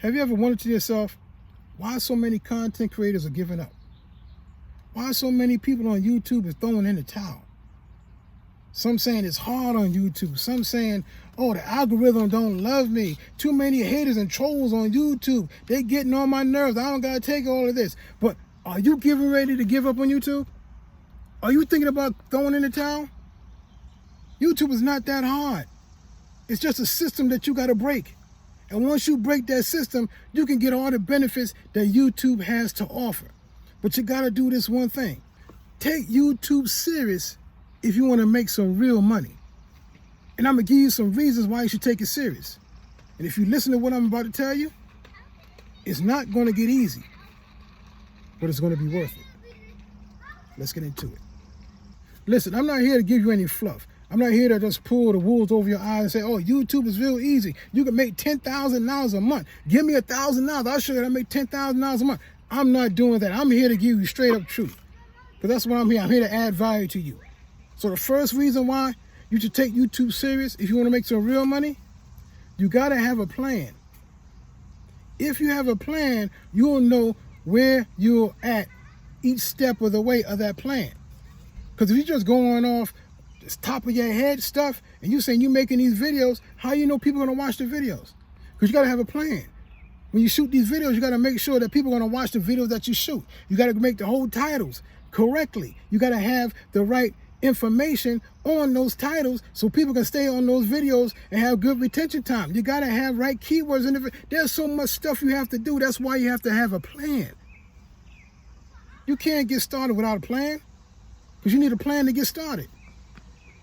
Have you ever wondered to yourself, why so many content creators are giving up? Why so many people on YouTube are throwing in the towel? Some saying it's hard on YouTube. Some saying, oh, the algorithm don't love me. Too many haters and trolls on YouTube. They getting on my nerves. I don't got to take all of this. But are you getting ready to give up on YouTube? Are you thinking about throwing in the towel? YouTube is not that hard. It's just a system that you got to break. And once you break that system, you can get all the benefits that YouTube has to offer. But you got to do this one thing. Take YouTube serious if you want to make some real money. And I'm going to give you some reasons why you should take it serious. And if you listen to what I'm about to tell you, it's not going to get easy, but it's going to be worth it. Let's get into it. Listen, I'm not here to give you any fluff. I'm not here to just pull the wool over your eyes and say, oh, YouTube is real easy. You can make $10,000 a month. Give me $1,000. I'll show you how to make $10,000 a month. I'm not doing that. I'm here to give you straight up truth. Because that's what I'm here. I'm here to add value to you. So the first reason why you should take YouTube serious if you want to make some real money, you got to have a plan. If you have a plan, you'll know where you're at each step of the way of that plan. Because if you're just going off this top of your head stuff and you saying you're making these videos, how you know people are going to watch the videos? Because you got to have a plan. When you shoot these videos, you got to make sure that people are going to watch the videos that you shoot. You got to make the whole titles correctly. You got to have the right information on those titles so people can stay on those videos and have good retention time. You got to have right keywords in it. There's so much stuff you have to do. That's why you have to have a plan. You can't get started without a plan because you need a plan to get started.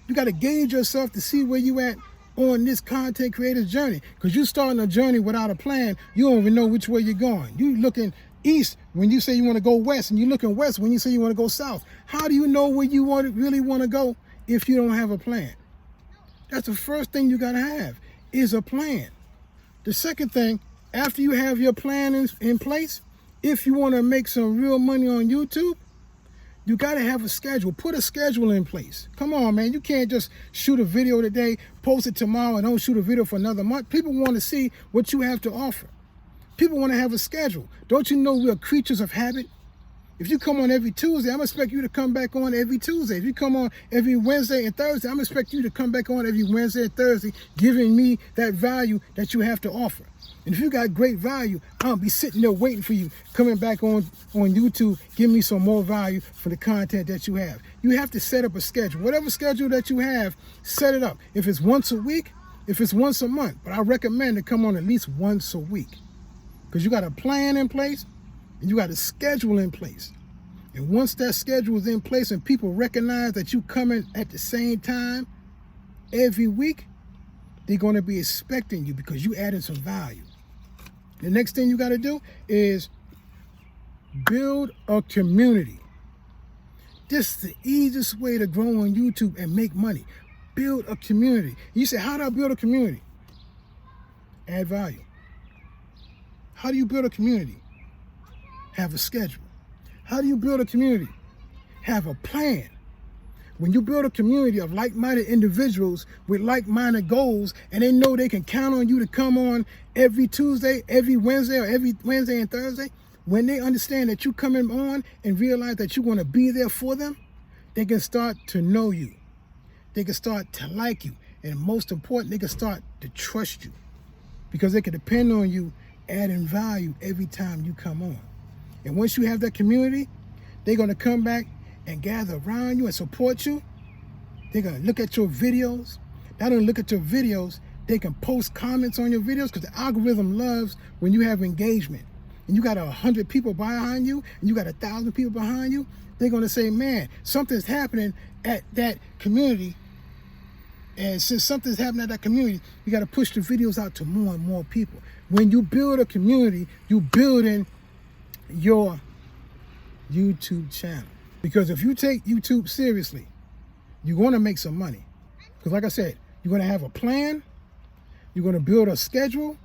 You got to gauge yourself to see where you at on this content creator's journey. Because you're starting a journey without a plan, you don't even know which way you're going. You looking east when you say you want to go west, and you're looking west when you say you want to go south. How do you know where you really want to go if you don't have a plan? That's the first thing you got to have is a plan. The second thing, after you have your plan in place, if you want to make some real money on YouTube, you got to have a schedule. Put a schedule in place. Come on, man. You can't just shoot a video today, post it tomorrow, and don't shoot a video for another month. People want to see what you have to offer. People want to have a schedule. Don't you know we're creatures of habit? If you come on every Tuesday, I'm expect you to come back on every Tuesday. If you come on every Wednesday and Thursday, I'm expect you to come back on every Wednesday and Thursday, giving me that value that you have to offer. And if you got great value, I'll be sitting there waiting for you, coming back on YouTube, give me some more value for the content that you have. You have to set up a schedule. Whatever schedule that you have, set it up. If it's once a week, if it's once a month, but I recommend to come on at least once a week. Because you got a plan in place and you got a schedule in place. And once that schedule is in place and people recognize that you coming at the same time every week, they're going to be expecting you because you added some value. The next thing you got to do is build a community. This is the easiest way to grow on YouTube and make money. Build a community. You say, how do I build a community? Add value. How do you build a community? Have a schedule. How do you build a community? Have a plan. When you build a community of like-minded individuals with like-minded goals, and they know they can count on you to come on every Tuesday, every Wednesday, or every Wednesday and Thursday, when they understand that you coming on and realize that you're going to be there for them, they can start to know you. They can start to like you. And most important, they can start to trust you because they can depend on you adding value every time you come on. And once you have that community, they're going to come back and gather around you and support you. They're going to look at your videos. Not only look at your videos, they can post comments on your videos because the algorithm loves when you have engagement. And you got 100 people behind you and you got 1,000 people behind you. They're going to say, man, something's happening at that community. And since something's happening at that community, you got to push the videos out to more and more people. When you build a community, you build in your YouTube channel. Because if you take YouTube seriously, you're going to make some money. Because like I said, you're going to have a plan, you're going to build a schedule,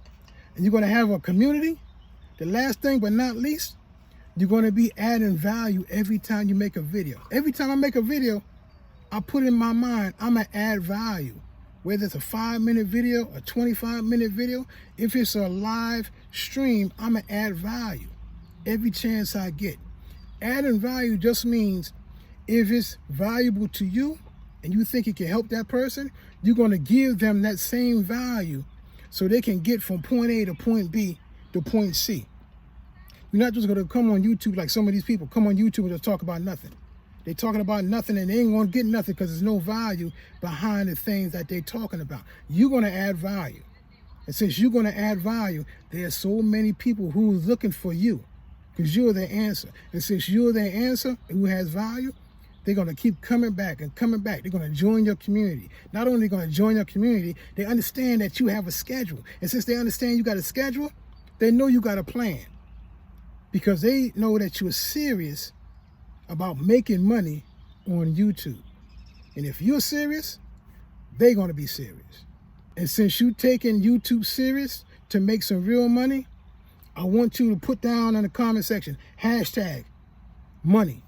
and you're going to have a community. The last thing but not least, you're going to be adding value every time you make a video. Every time I make a video, I put in my mind, I'm going to add value Whether it's a 5-minute video, a 25-minute video, if it's a live stream, I'm going to add value every chance I get. Adding value just means if it's valuable to you and you think it can help that person, you're going to give them that same value so they can get from point A to point B to point C. You're not just going to come on YouTube like some of these people come on YouTube and just talk about nothing. They're talking about nothing and they ain't going to get nothing because there's no value behind the things that they're talking about. You're going to add value. And since you're going to add value, there's so many people who's looking for you because you're their answer. And since you're their answer who has value, they're going to keep coming back and coming back. They're going to join your community. Not only are they going to join your community, they understand that you have a schedule. And since they understand you got a schedule, they know you got a plan because they know that you're serious about making money on YouTube. And if you're serious, they're going to be serious. And since you're taking YouTube serious to make some real money, I want you to put down in the comment section, #money.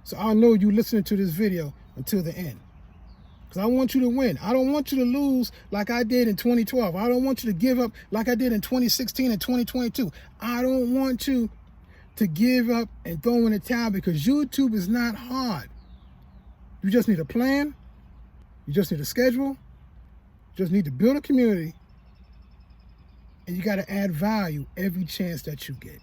So I know you listening to this video until the end. Because I want you to win. I don't want you to lose like I did in 2012. I don't want you to give up like I did in 2016 and 2022. I don't want you to give up and throw in the towel because YouTube is not hard. You just need a plan. You just need a schedule. You just need to build a community. And you got to add value every chance that you get.